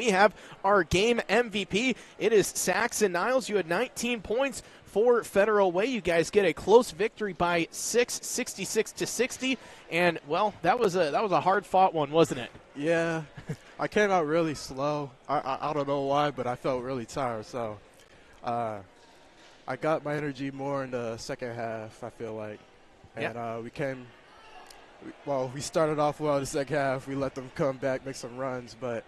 We have our game MVP. It is Saxon Niles. You had 19 points for Federal Way. You guys get a close victory by 6, 66-60, and well, that was a hard-fought one, wasn't it? Yeah, I came out really slow. I don't know why, but I felt really tired. So I got my energy more in the second half, I feel like. And we started off well in the second half. We let them come back, make some runs, but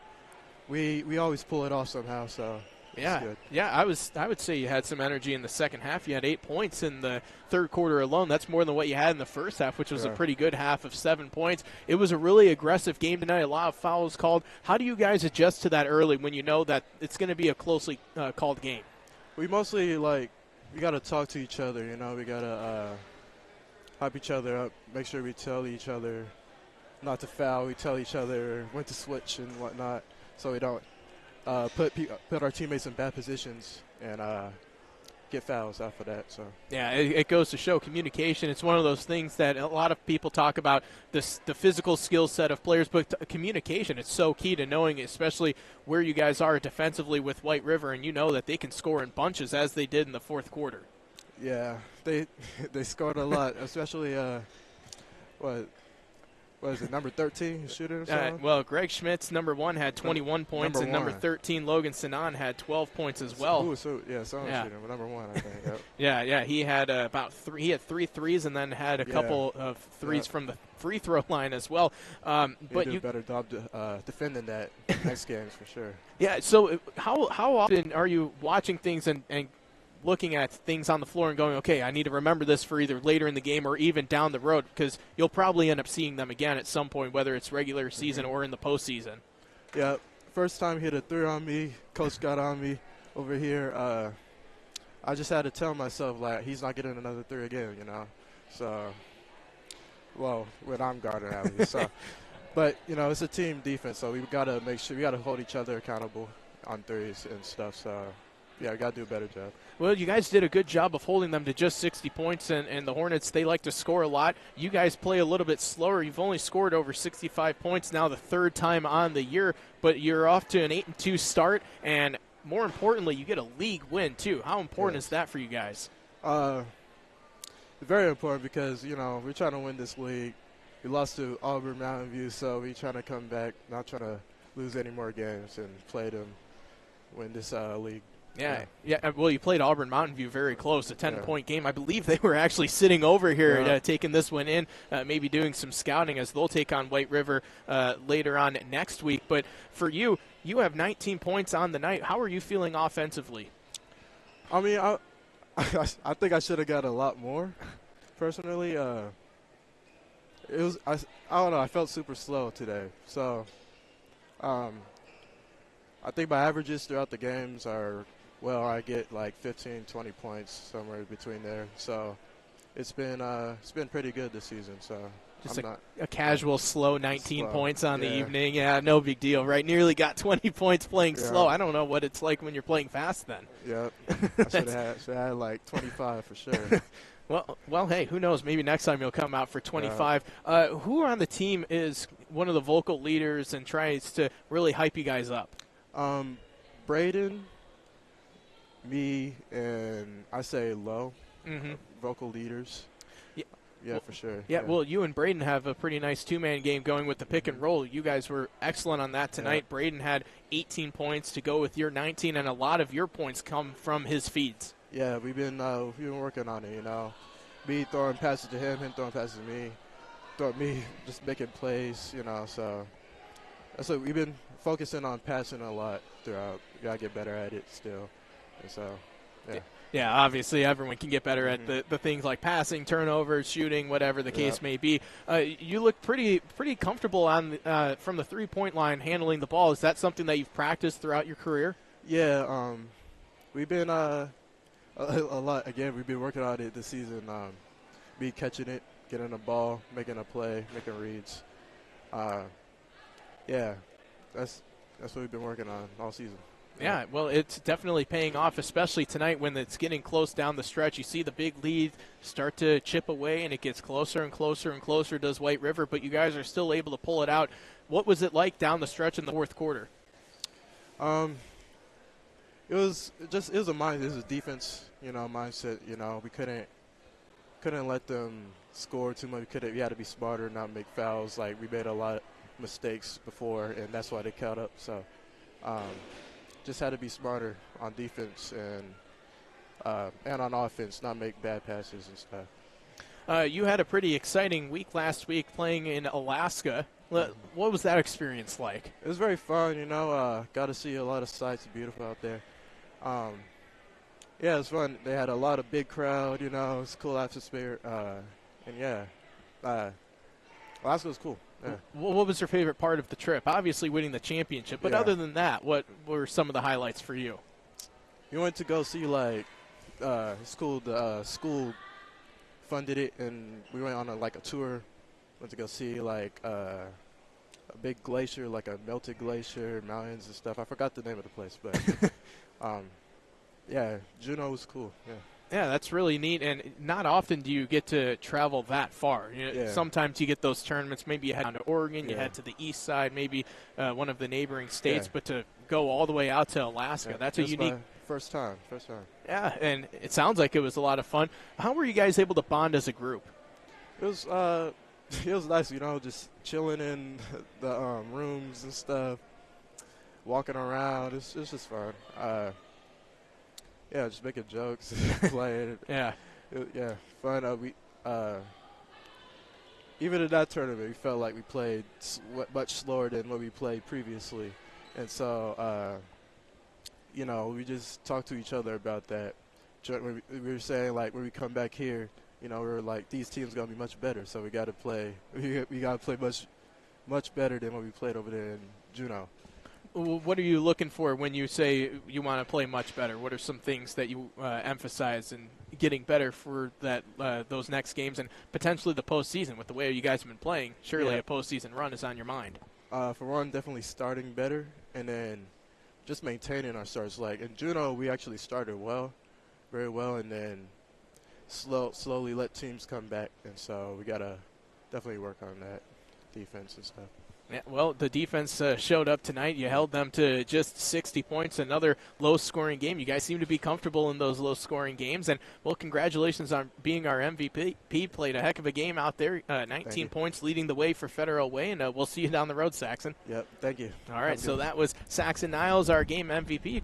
we always pull it off somehow, so it's good. Yeah, I would say you had some energy in the second half. You had 8 points in the third quarter alone. That's more than what you had in the first half, which was a pretty good half of 7 points. It was a really aggressive game tonight, a lot of fouls called. How do you guys adjust to that early when you know that it's going to be a closely called game? We mostly, we got to talk to each other, we got to hype each other up, make sure we tell each other not to foul. We tell each other when to switch and whatnot, so we don't put our teammates in bad positions and get fouls after that. So yeah, it goes to show communication. It's one of those things that a lot of people talk about, the physical skill set of players, but communication, it's so key to knowing, especially where you guys are defensively with White River, and you know that they can score in bunches as they did in the fourth quarter. Yeah, they scored a lot, especially what is it, number 13 shooter or something? Well, Greg Schmitz, number 1, had 21 points, and number 13, Logan Sinan, had 12 points as well. Ooh, someone shooter, number 1, I think. Yep. Yeah, he had he had 3 threes and then had a couple of threes from the free throw line as well. But you do a better job defending that next games for sure. Yeah, so how often are you watching things and looking at things on the floor and going, okay, I need to remember this for either later in the game or even down the road, because you'll probably end up seeing them again at some point, whether it's regular season or in the postseason. Yeah, first time he hit a 3 on me, coach got on me over here. I just had to tell myself, he's not getting another 3 again, So, well, when I'm guarding at least. So, but, it's a team defense, so we've got to make sure, we got to hold each other accountable on threes and stuff, so yeah, we got to do a better job. Well, you guys did a good job of holding them to just 60 points, and the Hornets, they like to score a lot. You guys play a little bit slower. You've only scored over 65 points now the third time on the year, but you're off to an 8-2 start, and more importantly, you get a league win, too. How important is that for you guys? Very important because, we're trying to win this league. We lost to Auburn Mountain View, so we're trying to come back, not trying to lose any more games and play them, win this league. Yeah. Well, you played Auburn Mountain View very close, a 10-point game. I believe they were actually sitting over here taking this one in, maybe doing some scouting as they'll take on White River later on next week. But for you, you have 19 points on the night. How are you feeling offensively? I mean, I think I should have got a lot more, personally. I don't know. I felt super slow today. So I think my averages throughout the games are – I get 15, 20 points, somewhere between there. So it's been pretty good this season. So just a casual, slow 19 points on the evening. Yeah, no big deal, right? Nearly got 20 points playing slow. I don't know what it's like when you're playing fast then. Yep. I should have had 25 for sure. Well, hey, who knows? Maybe next time you'll come out for 25. Who on the team is one of the vocal leaders and tries to really hype you guys up? Braden, me, and I say Low, vocal leaders. Yeah, for sure. Yeah, well, you and Braden have a pretty nice two-man game going with the pick and roll. You guys were excellent on that tonight. Yeah. Braden had 18 points to go with your 19, and a lot of your points come from his feeds. Yeah, we've been working on it, Me throwing passes to him throwing passes to me, just making plays, so that's what we've been focusing on, passing a lot throughout. We got to get better at it still. And so, yeah. Yeah, obviously everyone can get better at the things like passing, turnovers, shooting, whatever the case may be. You look pretty comfortable on from the three-point line handling the ball. Is that something that you've practiced throughout your career? Yeah, we've been a lot. Again, we've been working on it this season. Me catching it, getting the ball, making a play, making reads. Yeah, that's what we've been working on all season. Yeah, well, it's definitely paying off, especially tonight when it's getting close down the stretch. You see the big lead start to chip away, and it gets closer and closer and closer, does White River, but you guys are still able to pull it out. What was it like down the stretch in the fourth quarter? Um, it was a defense, mindset. We couldn't let them score too much. We had to be smarter, not make fouls. Like we made a lot of mistakes before, and that's why they caught up. So, just had to be smarter on defense and on offense, not make bad passes and stuff. You had a pretty exciting week last week playing in Alaska. What was that experience like? It was very fun, got to see a lot of sights. Beautiful out there. Yeah, it was fun. They had a lot of big crowd, it was a cool atmosphere. And yeah, Alaska was cool. Yeah. What was your favorite part of the trip? Obviously winning the championship, but other than that, what were some of the highlights for you? We went to go see, it's cool, the school funded it, and we went on a tour. Went to go see, a big glacier, like a melted glacier, mountains and stuff. I forgot the name of the place, but yeah, Juneau was cool. Yeah, that's really neat, and not often do you get to travel that far. Sometimes you get those tournaments, maybe you head down to Oregon, you head to the east side, maybe one of the neighboring states, but to go all the way out to Alaska, that's a unique... First time. Yeah, and it sounds like it was a lot of fun. How were you guys able to bond as a group? It was nice, just chilling in the rooms and stuff, walking around. It's just fun. Yeah, just making jokes, playing. Yeah, fun. Even in that tournament, we felt like we played much slower than what we played previously, and so we just talked to each other about that. We were saying when we come back here, we're like these teams gonna be much better, so we got to play. We got to play much better than what we played over there in Juneau. What are you looking for when you say you want to play much better? What are some things that you emphasize in getting better for those next games and potentially the postseason? With the way you guys have been playing, surely a postseason run is on your mind. For one, definitely starting better, and then just maintaining our starts. Like in Juneau, we actually started very well, and then slowly let teams come back, and so we gotta definitely work on that defense and stuff. Yeah, well, the defense showed up tonight. You held them to just 60 points, another low-scoring game. You guys seem to be comfortable in those low-scoring games. And, well, congratulations on being our MVP. Played a heck of a game out there, 19 points leading the way for Federal Way, and we'll see you down the road, Saxon. Yep, thank you. All right, so that was Saxon Niles, our game MVP.